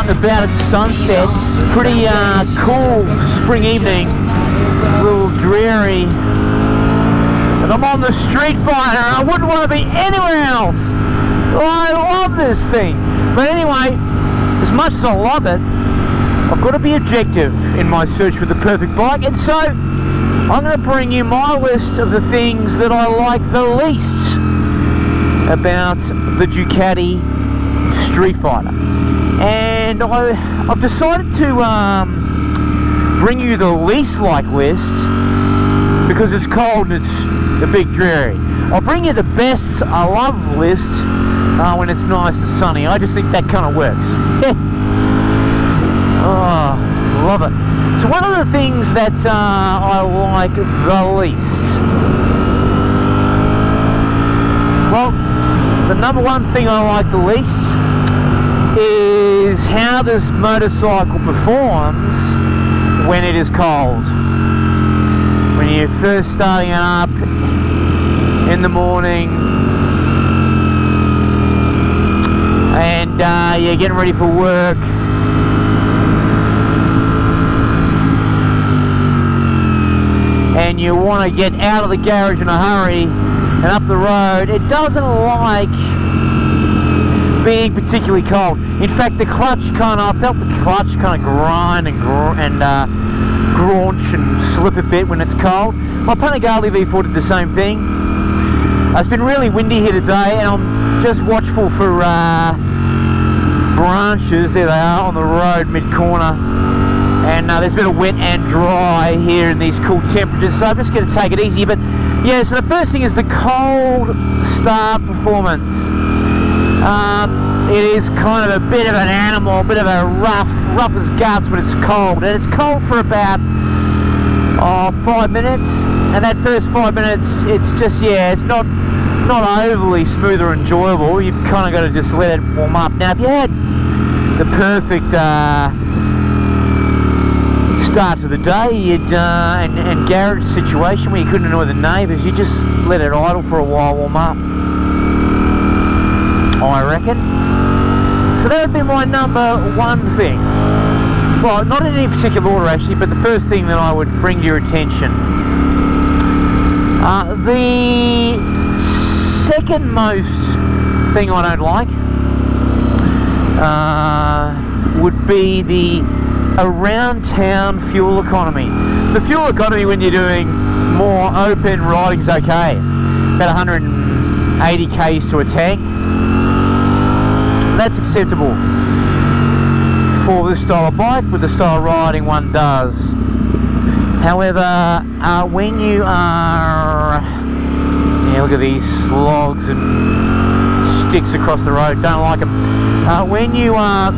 out and about at sunset. Pretty cool spring evening, a little dreary. And I'm on the Streetfighter and I wouldn't want to be anywhere else. I love this thing. But anyway, as much as I love it, I've got to be objective in my search for the perfect bike, and so I'm going to bring you my list of the things that I like the least about the Ducati Streetfighter. And I've decided to bring you the least like list because it's cold and it's a bit dreary. I'll bring you the best I love list when it's nice and sunny. I just think that kind of works. Oh, love it. So one of the things that I like the least, well, the number one thing I like the least is how this motorcycle performs when it is cold. When you're first starting up in the morning and you're getting ready for work, and you want to get out of the garage in a hurry and up the road, it doesn't like being particularly cold. In fact, the clutch I felt the clutch kind of grind and graunch and slip a bit when it's cold. My Panigale V4 did the same thing. It's been really windy here today, and I'm just watchful for branches. There they are on the road mid-corner. And there's a bit of wet and dry here in these cool temperatures, so I'm just going to take it easy. But yeah, so the first thing is the cold start performance. It is kind of a bit of an animal, a bit of a rough as guts when it's cold. And it's cold for about 5 minutes, and that first 5 minutes, it's just, yeah, it's not overly smooth or enjoyable. You've kind of got to just let it warm up. Now, if you had the perfect start to the day, you'd and garage situation where you couldn't annoy the neighbours, you just let it idle for a while, warm up, I reckon. So that would be my number one thing. Well, not in any particular order actually, but the first thing that I would bring to your attention. The second most thing I don't like would be the around town fuel economy. The fuel economy when you're doing more open riding's okay. About 180 k's to a tank. That's acceptable for this style of bike with the style of riding one does. However, when you are, yeah, look at these logs and sticks across the road, don't like them. When you are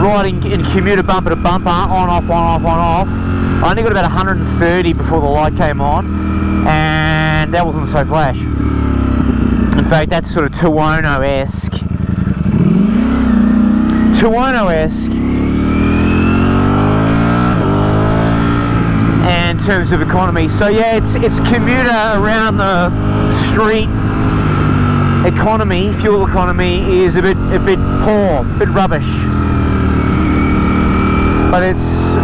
riding in commuter bumper to bumper, on off, I only got about 130 before the light came on, and that wasn't so flash. In fact, that's sort of Tuono-esque. And in terms of economy. So yeah, it's commuter around the street economy, fuel economy is a bit poor, a bit rubbish. But it's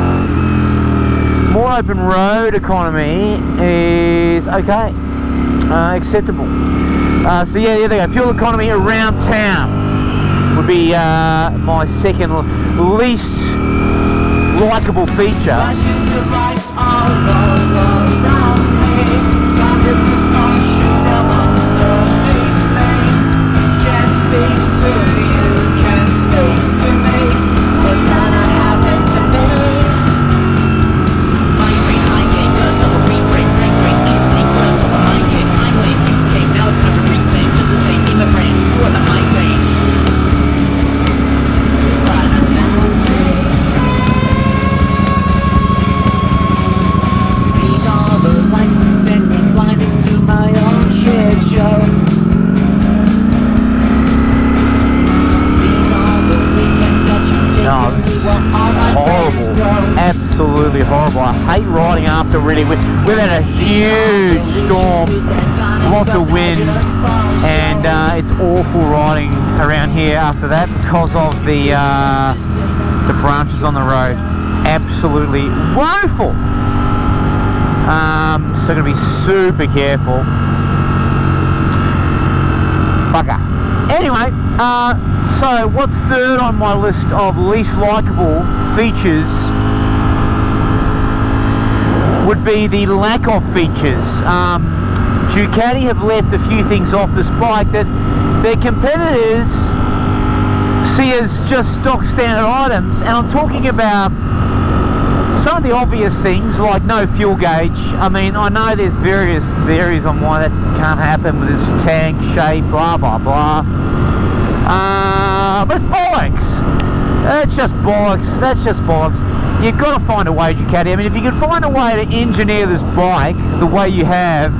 more open road economy is okay, acceptable. So yeah, there they go. Fuel economy around town would be my second least likeable feature. Absolutely horrible. I hate riding after really. We've had a huge storm, lots of wind, and it's awful riding around here after that because of the branches on the road. Absolutely woeful. So gonna be super careful. Bugger. Anyway, so what's third on my list of least likable features would be the lack of features. Ducati have left a few things off this bike that their competitors see as just stock standard items, and I'm talking about some of the obvious things like no fuel gauge. I mean, I know there's various theories on why that can't happen with this tank shape, blah blah blah, but it's bollocks. That's just bollocks. That's just bollocks. You've got to find a way, Ducati. I mean, if you can find a way to engineer this bike the way you have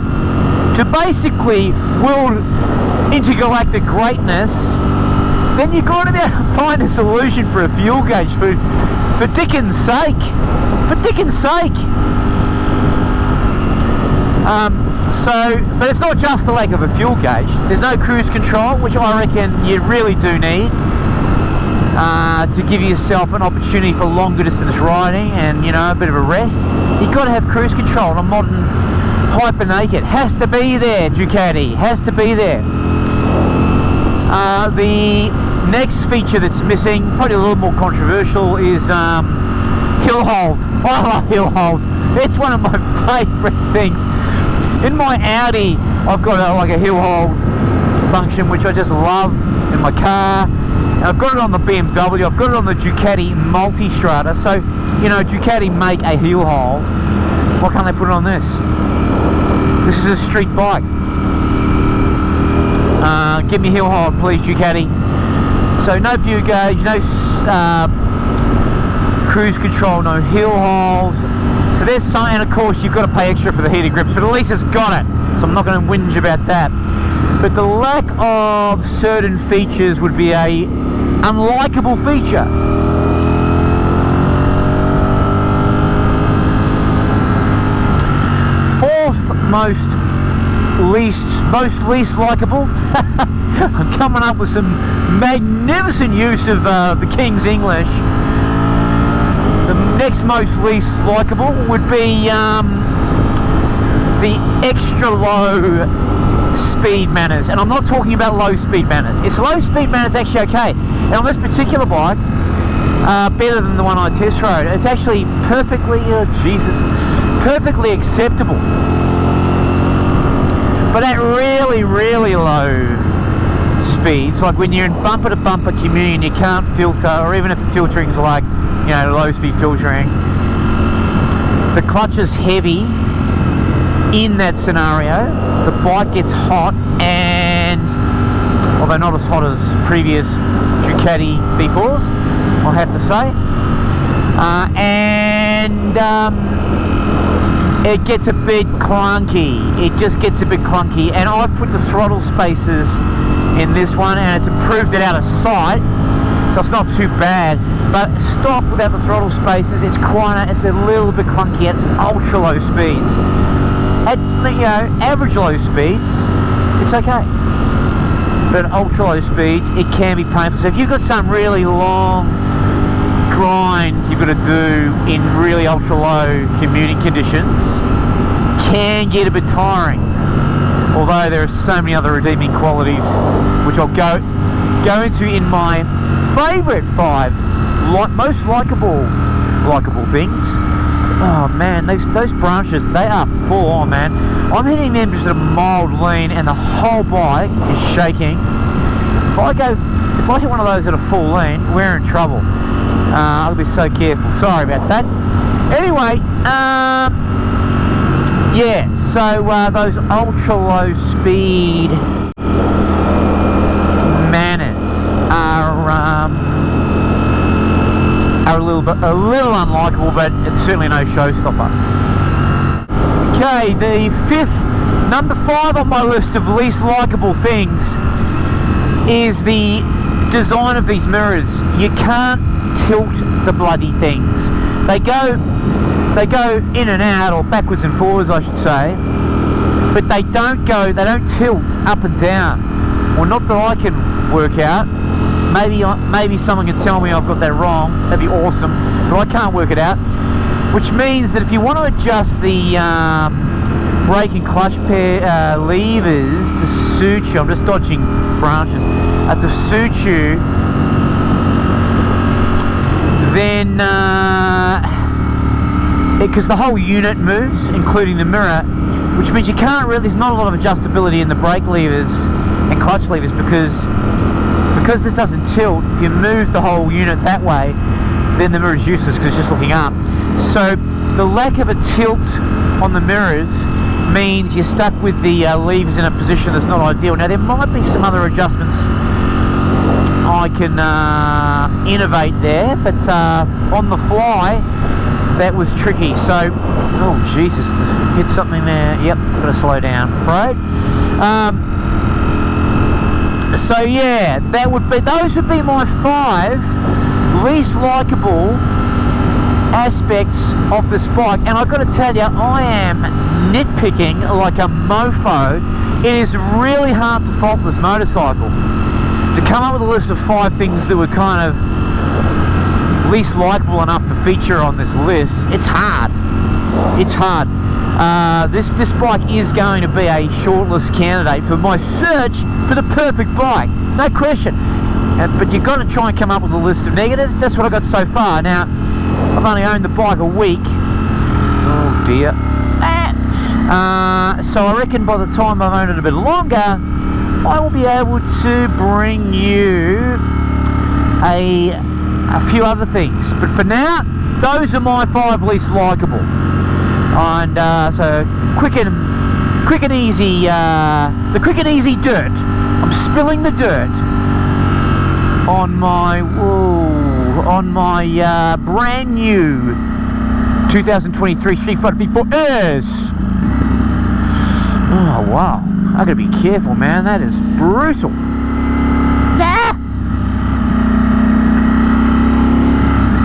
to basically world intergalactic greatness, then you've got to be able to find a solution for a fuel gauge, for Dickens' sake. For Dickens' sake. But it's not just the lack of a fuel gauge. There's no cruise control, which I reckon you really do need to give yourself an opportunity for longer distance riding and, you know, a bit of a rest. You've got to have cruise control on a modern Hyper Naked. Has to be there, Ducati. Has to be there. The next feature that's missing, probably a little more controversial, is hill hold. I love hill holds. It's one of my favourite things. In my Audi, I've got like a hill hold function, which I just love in my car. And I've got it on the BMW. I've got it on the Ducati Multistrada. So, you know, Ducati make a heel hold. Why can't they put it on this? This is a street bike. Give me heel hold, please, Ducati. So no fuel gauge, no cruise control, no heel holds. So there's some, and of course you've got to pay extra for the heated grips, but at least it's got it. So I'm not going to whinge about that. But the lack of certain features would be a unlikable feature. Fourth most least likable. I'm coming up with some magnificent use of the King's English. The next most least likable would be the extra low speed manners, and I'm not talking about low speed manners. It's low speed manners actually okay, and on this particular bike, better than the one I test rode. It's actually perfectly, perfectly acceptable. But at really, really low speeds, like when you're in bumper to bumper community and you can't filter, or even if filtering's like, you know, low speed filtering, the clutch is heavy. In that scenario, the bike gets hot, and although not as hot as previous Ducati V4s, I have to say, it gets a bit clunky. It just gets a bit clunky, and I've put the throttle spaces in this one, and it's improved it out of sight, so it's not too bad. But stock without the throttle spaces, it's a little bit clunky at ultra low speeds. At, you know, average low speeds, it's okay. But at ultra low speeds, it can be painful. So if you've got some really long grind you've got to do in really ultra low commuting conditions, can get a bit tiring. Although there are so many other redeeming qualities, which I'll go into in my favourite 5 most likable things. Oh man, those branches, they are full on, man. I'm hitting them just at a mild lean and the whole bike is shaking. If I hit one of those at a full lean, we're in trouble. I'll be so careful. Sorry about that. Anyway, yeah, so those ultra low speed manners are a little unlikable, but it's certainly no showstopper. Okay, the number 5 on my list of least likable things is the design of these mirrors. You can't tilt the bloody things. They go in and out, or backwards and forwards I should say, but they don't tilt up and down. Well, not that I can work out. Maybe someone can tell me I've got that wrong. That'd be awesome, but I can't work it out. Which means that if you want to adjust the brake and clutch pair levers to suit you, I'm just dodging branches, to suit you, then because the whole unit moves, including the mirror, which means you can't really, there's not a lot of adjustability in the brake levers and clutch levers because this doesn't tilt. If you move the whole unit that way, then the mirror is useless because it's just looking up. So the lack of a tilt on the mirrors means you're stuck with the levers in a position that's not ideal. Now there might be some other adjustments I can innovate there, but on the fly that was tricky. So, oh Jesus, hit something there. Yep, gotta slow down, I'm afraid. So yeah, those would be my 5 least likable aspects of this bike. And I've got to tell you, I am nitpicking like a mofo. It is really hard to fault this motorcycle. To come up with a list of 5 things that were kind of least likable enough to feature on this list, it's hard. It's hard. This bike is going to be a shortlist candidate for my search for the perfect bike, no question. But you've got to try and come up with a list of negatives. That's what I got so far. Now, I've only owned the bike a week. Oh dear. So I reckon by the time I've owned it a bit longer, I will be able to bring you a few other things. But for now, those are my 5 least likable. And so quick and easy, the quick and easy dirt. I'm spilling the dirt on my brand new 2023 Streetfighter V4s. Oh wow, I gotta be careful, man. That is brutal. Ah!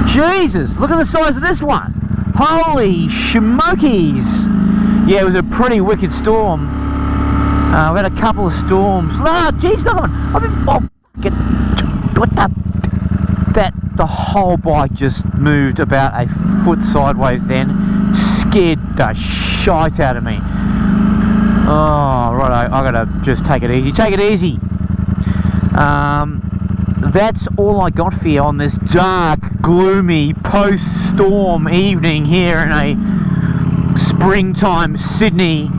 Jesus, look at the size of this one. Holy smokies! Yeah, it was a pretty wicked storm. We had a couple of storms. Ah, jeez, look at it. The whole bike just moved about a foot sideways then. Scared the shite out of me. Oh, right, I gotta just take it easy. Take it easy. That's all I got for you on this dark, gloomy, post-storm evening here in a springtime Sydney.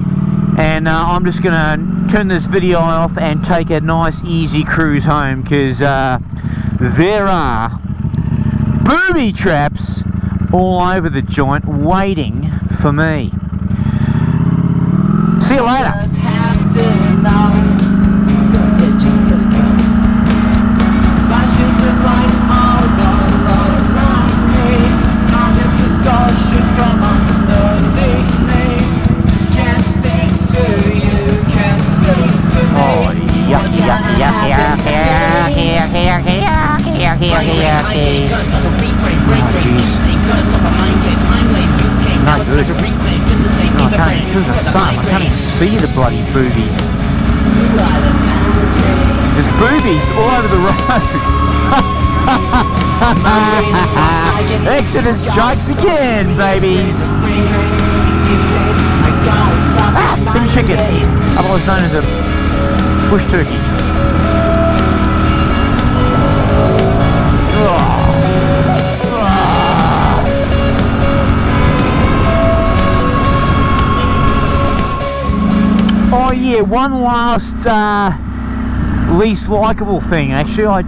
And I'm just going to turn this video off and take a nice, easy cruise home, because there are booby traps all over the joint waiting for me. See you later. Not good. No, I can't, because of the sun, I can't even see the bloody boobies. There's boobies all over the road. XODAS strikes again, babies. Bin chicken, otherwise known as a bush turkey. Oh yeah, one last least likable thing. Actually, I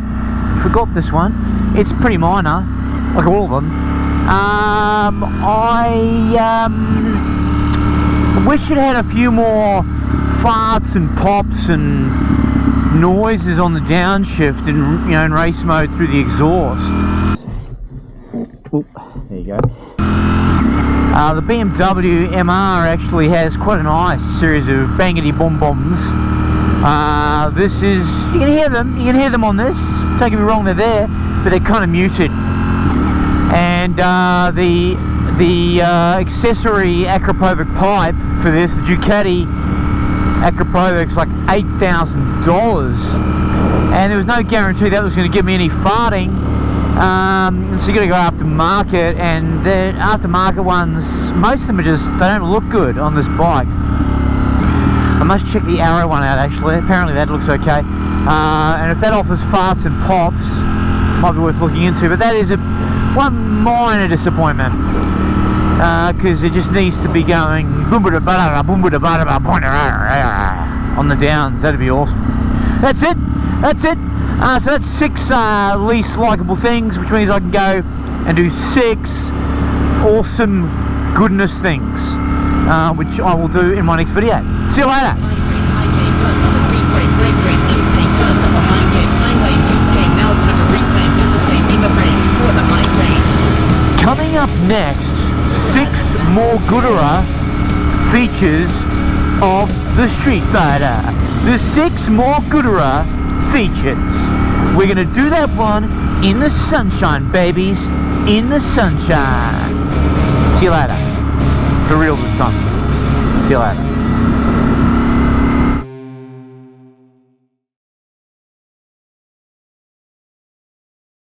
forgot this one. It's pretty minor, like all of them. I wish it had a few more farts and pops and noises on the downshift and, you know, in race mode through the exhaust. Oop, there you go. The BMW MR actually has quite a nice series of bangity boom bombs. This is, you can hear them on this, don't get me wrong, they're there, but they're kind of muted. And the accessory acropovic pipe for this, the Ducati at Krapovik's like $8,000, and there was no guarantee that was going to give me any farting. So you got to go aftermarket, and the aftermarket ones, most of them are just, they don't look good on this bike. I must check the Arrow one out actually. Apparently that looks okay, and if that offers farts and pops, might be worth looking into. But that is one minor disappointment, because it just needs to be going on the downs. That'd be awesome. That's it. So that's 6 least likable things, which means I can go and do 6 awesome goodness things, which I will do in my next video. See you later. Coming up next, 6 more Goodera features of the Street Fighter. The 6 more Goodera features. We're gonna do that one in the sunshine, babies. In the sunshine. See you later. For real this time. See you later.